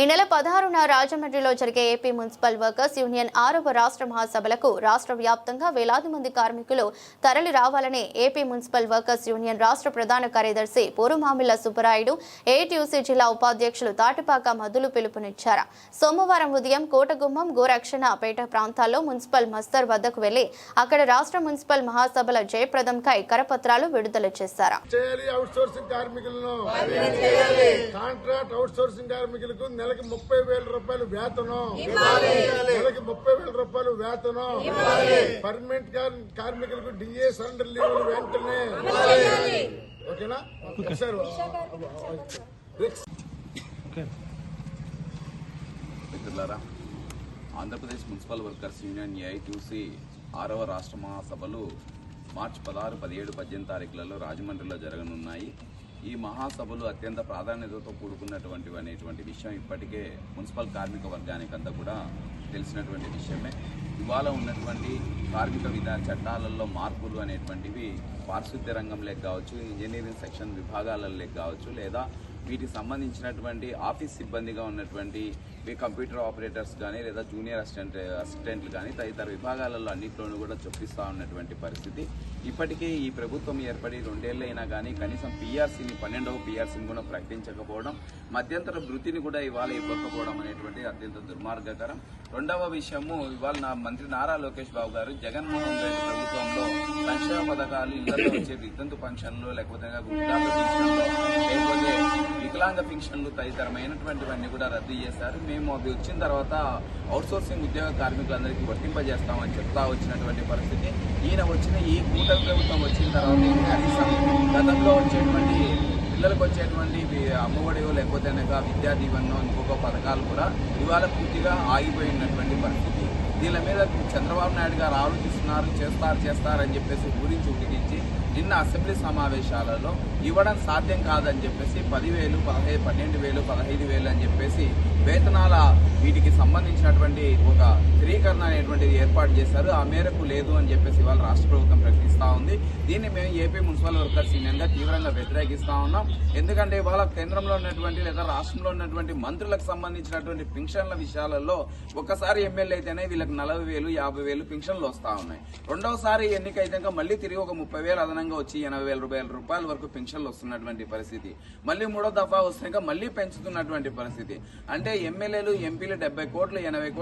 ఈ నెల 16న రాజమండ్రిలో జరిగే ఏపీ మున్సిపల్ వర్కర్స్ యూనియన్ 6వ రాష్ట్ర మహాసభలకు రాష్ట్ర వ్యాప్తంగా వేలాది మంది కార్మికులు తరలి రావాలని ఏపీ మున్సిపల్ వర్కర్స్ యూనియన్ రాష్ట్ర ప్రధాన కార్యదర్శి పోరుమామిళ్ల సుబ్బరాయుడు ఏటీయూసీ జిల్లా ఉపాధ్యక్షులు తాటిపాక మధులు పిలుపునిచ్చారు. సోమవారం ఉదయం కోటగుమ్మం, గోరక్షణపేట ప్రాంతాల్లో మున్సిపల్ మస్తర్ వద్దకు వెళ్లి అక్కడ రాష్ట్ర మున్సిపల్ మహాసభల జయప్రదంకై కరపత్రాలు విడుదల చేశారు. నెలకి 30,000 రూపాయలు వేతనం, నెలకి 30,000 రూపాయలు వేతనం, పర్మనెంట్ కార్మికులకు డిఏ సరెండర్ లీవ్ వెంటనే. ఓకేనా సార్? మిత్రులారా, Andhra Pradesh municipal workers union AITUC 6వ రాష్ట్ర మహాసభలు మార్చి 16, 17, 18 తారీఖులలో రాజమండ్రిలో జరగనున్నాయి. ఈ మహాసభలు అత్యంత ప్రాధాన్యతతో కూడుకున్నటువంటివి అనేటువంటి విషయం ఇప్పటికే మున్సిపల్ కార్మిక వర్గానికంతా కూడా తెలిసినటువంటి విషయమే. ఇవాళ ఉన్నటువంటి కార్మిక విధాన చట్టాలలో మార్పులు అనేటువంటివి పారిశుద్ధ్య రంగంలో కావచ్చు, ఇంజనీరింగ్ సెక్షన్ విభాగాలలో కావచ్చు, లేదా వీటికి సంబంధించినటువంటి ఆఫీస్ సిబ్బందిగా ఉన్నటువంటి కంప్యూటర్ ఆపరేటర్స్ కానీ, లేదా జూనియర్ అసిస్టెంట్లు కానీ తదితర విభాగాలలో అన్నింటిలోనూ కూడా చొప్పిస్తూ ఉన్నటువంటి పరిస్థితి. ఇప్పటికే ఈ ప్రభుత్వం ఏర్పడి 2 ఏళ్ళైనా కానీ కనీసం పీఆర్సీని 12వ పీఆర్సీని కూడా ప్రకటించకపోవడం, మధ్యంతర వృత్తిని కూడా ఇవాళ ఇవ్వకపోవడం అనేటువంటి అత్యంత దుర్మార్గకరం. రెండవ విషయము, ఇవాళ మంత్రి నారా లోకేష్ బాబు గారు జగన్మోహన్ రెడ్డి ప్రభుత్వంలో సంక్షేమ పథకాలు, ఇళ్లలో వచ్చే వితంతు పెన్షన్లు, లేకపోతే వృద్ధాప్య పెన్షన్లు, లేకపోతే వికలాంగ పెన్షన్లు తదితరమైనటువంటివన్నీ కూడా రద్దు చేశారు. మేము అవి వచ్చిన తర్వాత అవుట్సోర్సింగ్ ఉద్యోగ కార్మికులందరికీ వర్తింపజేస్తామని చెప్తా వచ్చినటువంటి పరిస్థితి. ఈయన వచ్చిన ఈ కూటమి ప్రభుత్వం వచ్చిన తర్వాత కనీసం గతంలో వచ్చేటువంటి పిల్లలకు వచ్చేటువంటి అమ్మఒడి, లేకపోతే విద్యా దీవెనో ఇంకొక పథకాలు కూడా ఇవాళ పూర్తిగా ఆగిపోయినటువంటి పరిస్థితి. దీని మీద చంద్రబాబు నాయుడు గారు ఆలోచిస్తున్నారు, చేస్తారని చెప్పేసి ఊరించి ఉడికించి నిన్న అసెంబ్లీ సమావేశాలలో ఇవ్వడం సాధ్యం కాదని చెప్పేసి 10,000, 12,000, 15,000 అని చెప్పేసి వేతనాల వీటికి సంబంధించినటువంటి ఒక స్థిరీకరణ అనేటువంటిది ఏర్పాటు చేశారు. ఆ మేరకు లేదు అని చెప్పేసి ఇవాళ రాష్ట్ర ప్రభుత్వం ప్రకటిస్తూ ఉంది. దీన్ని మేము ఏపీ మున్సిపల్ వర్కర్స్ యూనియన్గా తీవ్రంగా వ్యతిరేకిస్తూ ఉన్నాం. ఎందుకంటే ఇవాళ కేంద్రంలో ఉన్నటువంటి లేదా రాష్ట్రంలో ఉన్నటువంటి మంత్రులకు సంబంధించినటువంటి పెన్షన్ల విషయాలలో ఒక్కసారి ఎమ్మెల్యే అయితేనే వీళ్ళకి 40,000, 50,000 పెన్షన్లు వస్తూ ఉన్నాయి. రెండవసారి ఎన్నికైతే మళ్ళీ తిరిగి ఒక 30,000 అదనంగా వచ్చి 80,000 రూపాయల వరకు పెన్షన్లు వస్తున్నటువంటి పరిస్థితి. మళ్ళీ 3వ దఫా వస్తున్నాక మళ్ళీ పెంచుతున్నటువంటి పరిస్థితి. అంటే ఎమ్మెల్యేలు, ఎంపీలు 70 కోట్లు, 80 కోట్లు